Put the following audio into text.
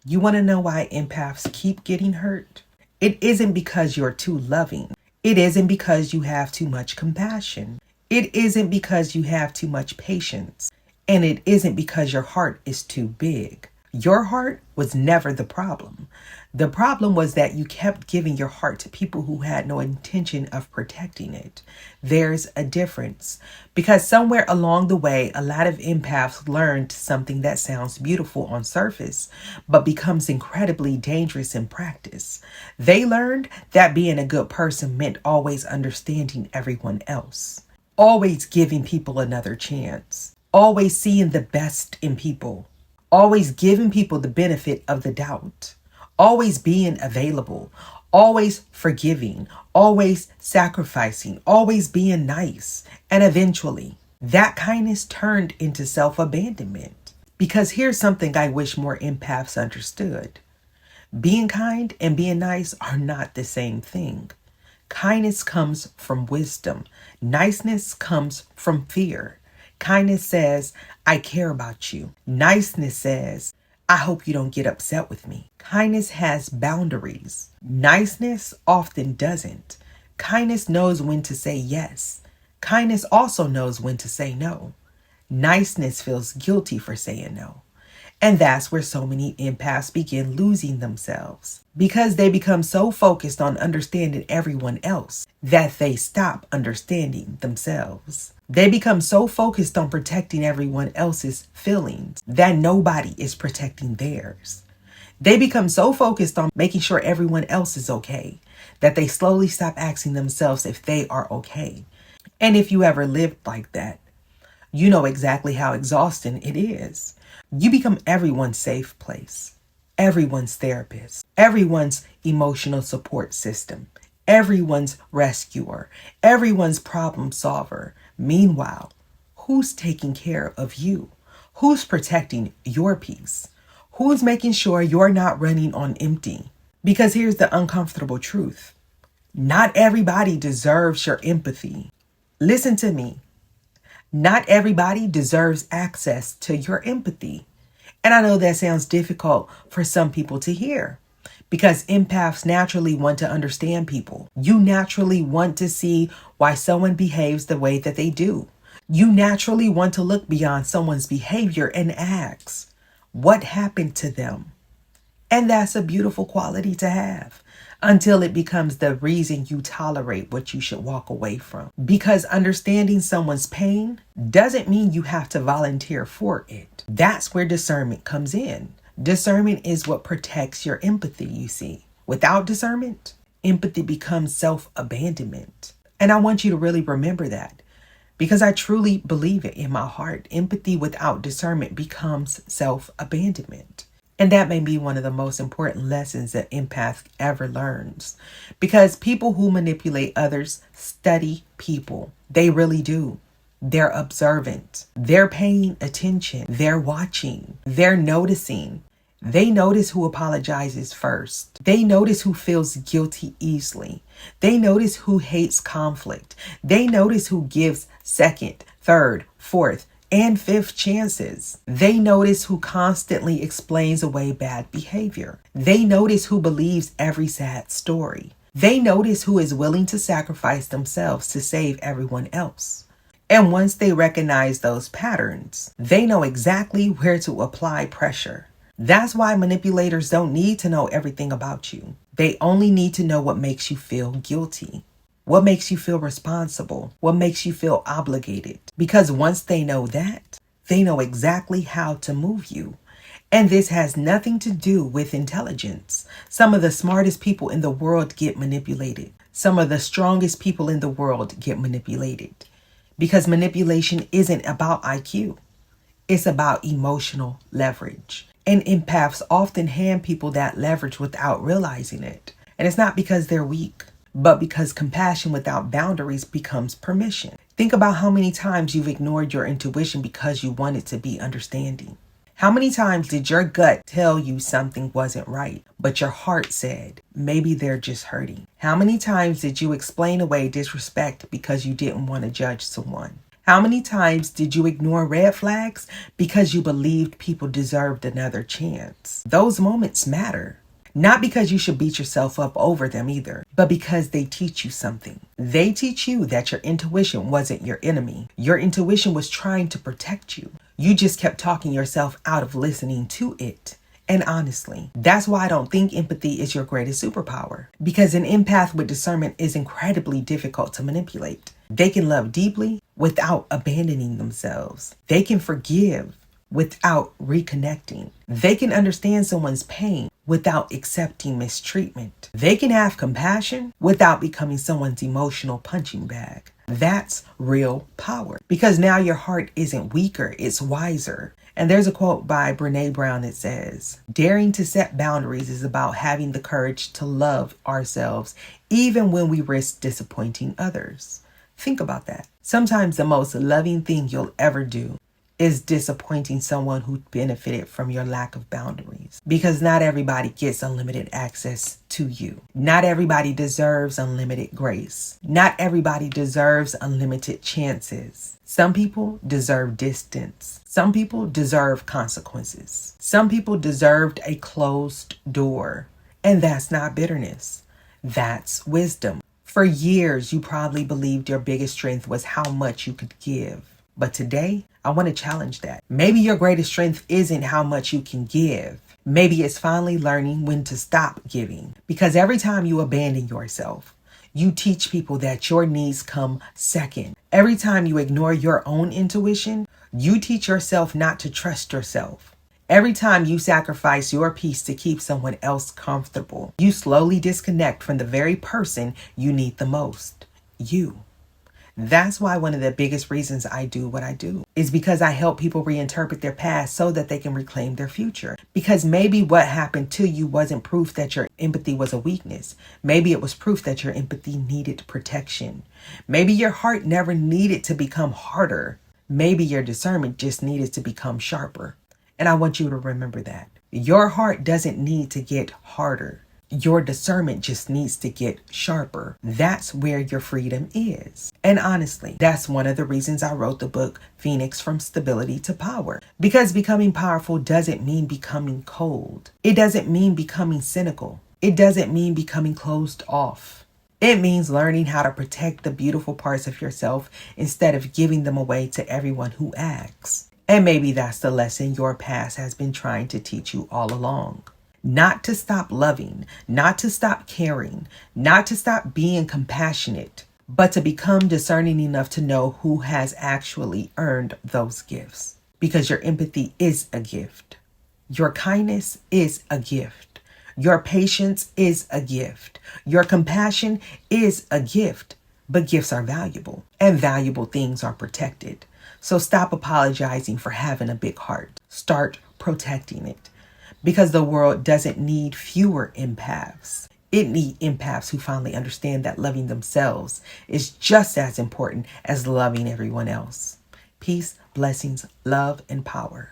You want to know why empaths keep getting hurt? It isn't because you're too loving. It isn't because you have too much compassion. It isn't because you have too much patience. And it isn't because your heart is too big. Your heart was never the problem. The problem was that you kept giving your heart to people who had no intention of protecting it. There's a difference. Because somewhere along the way, a lot of empaths learned something that sounds beautiful on surface, but becomes incredibly dangerous in practice. They learned that being a good person meant always understanding everyone else, always giving people another chance, always seeing the best in people, always giving people the benefit of the doubt, always being available, always forgiving, always sacrificing, always being nice. And eventually, that kindness turned into self-abandonment. Because here's something I wish more empaths understood. Being kind and being nice are not the same thing. Kindness comes from wisdom. Niceness comes from fear. Kindness says, I care about you. Niceness says, I hope you don't get upset with me. Kindness has boundaries. Niceness often doesn't. Kindness knows when to say yes. Kindness also knows when to say no. Niceness feels guilty for saying no. And that's where so many empaths begin losing themselves, because they become so focused on understanding everyone else that they stop understanding themselves. They become so focused on protecting everyone else's feelings that nobody is protecting theirs. They become so focused on making sure everyone else is okay that they slowly stop asking themselves if they are okay. And if you ever lived like that, you know exactly how exhausting it is. You become everyone's safe place, everyone's therapist, everyone's emotional support system, everyone's rescuer, everyone's problem solver. Meanwhile, who's taking care of you? Who's protecting your peace? Who's making sure you're not running on empty? Because here's the uncomfortable truth. Not everybody deserves your empathy. Listen to me. Not everybody deserves access to your empathy. And I know that sounds difficult for some people to hear, because empaths naturally want to understand people. You naturally want to see why someone behaves the way that they do. You naturally want to look beyond someone's behavior and ask, what happened to them? And that's a beautiful quality to have, until it becomes the reason you tolerate what you should walk away from. Because understanding someone's pain doesn't mean you have to volunteer for it. That's where discernment comes in. Discernment is what protects your empathy, you see. Without discernment, empathy becomes self-abandonment. And I want you to really remember that, because I truly believe it in my heart. Empathy without discernment becomes self-abandonment. And that may be one of the most important lessons that empath ever learns. Because people who manipulate others study people. They really do. They're observant. They're paying attention. They're watching. They're noticing. They notice who apologizes first. They notice who feels guilty easily. They notice who hates conflict. They notice who gives second, third, fourth, and fifth chances. They notice who constantly explains away bad behavior. They notice who believes every sad story. They notice who is willing to sacrifice themselves to save everyone else. And once they recognize those patterns, they know exactly where to apply pressure. That's why manipulators don't need to know everything about you. They only need to know what makes you feel guilty. What makes you feel responsible? What makes you feel obligated? Because once they know that, they know exactly how to move you. And this has nothing to do with intelligence. Some of the smartest people in the world get manipulated. Some of the strongest people in the world get manipulated. Because manipulation isn't about IQ. It's about emotional leverage. And empaths often hand people that leverage without realizing it. And it's not because they're weak, but because compassion without boundaries becomes permission. Think about how many times you've ignored your intuition because you wanted to be understanding. How many times did your gut tell you something wasn't right, but your heart said, maybe they're just hurting? How many times did you explain away disrespect because you didn't want to judge someone? How many times did you ignore red flags because you believed people deserved another chance? Those moments matter. Not because you should beat yourself up over them either, but because they teach you something. They teach you that your intuition wasn't your enemy. Your intuition was trying to protect you. You just kept talking yourself out of listening to it. And honestly, that's why I don't think empathy is your greatest superpower. Because an empath with discernment is incredibly difficult to manipulate. They can love deeply without abandoning themselves. They can forgive without reconnecting. They can understand someone's pain without accepting mistreatment. They can have compassion without becoming someone's emotional punching bag. That's real power. Because now your heart isn't weaker, it's wiser. And there's a quote by Brené Brown that says, "Daring to set boundaries is about having the courage to love ourselves, even when we risk disappointing others." Think about that. Sometimes the most loving thing you'll ever do is disappointing someone who benefited from your lack of boundaries. Because not everybody gets unlimited access to you. Not everybody deserves unlimited grace. Not everybody deserves unlimited chances. Some people deserve distance. Some people deserve consequences. Some people deserved a closed door. And that's not bitterness. That's wisdom. For years, you probably believed your biggest strength was how much you could give. But today, I want to challenge that. Maybe your greatest strength isn't how much you can give. Maybe it's finally learning when to stop giving. Because every time you abandon yourself, you teach people that your needs come second. Every time you ignore your own intuition, you teach yourself not to trust yourself. Every time you sacrifice your peace to keep someone else comfortable, you slowly disconnect from the very person you need the most, you. That's why one of the biggest reasons I do what I do is because I help people reinterpret their past so that they can reclaim their future. Because maybe what happened to you wasn't proof that your empathy was a weakness. Maybe it was proof that your empathy needed protection. Maybe your heart never needed to become harder. Maybe your discernment just needed to become sharper. And I want you to remember that. Your heart doesn't need to get harder. Your discernment just needs to get sharper. That's where your freedom is. And honestly, that's one of the reasons I wrote the book, Phoenix from Stability to Power. Because becoming powerful doesn't mean becoming cold. It doesn't mean becoming cynical. It doesn't mean becoming closed off. It means learning how to protect the beautiful parts of yourself instead of giving them away to everyone who asks. And maybe that's the lesson your past has been trying to teach you all along. Not to stop loving, not to stop caring, not to stop being compassionate, but to become discerning enough to know who has actually earned those gifts. Because your empathy is a gift. Your kindness is a gift. Your patience is a gift. Your compassion is a gift. But gifts are valuable, and valuable things are protected. So stop apologizing for having a big heart. Start protecting it. Because the world doesn't need fewer empaths. It needs empaths who finally understand that loving themselves is just as important as loving everyone else. Peace, blessings, love, and power.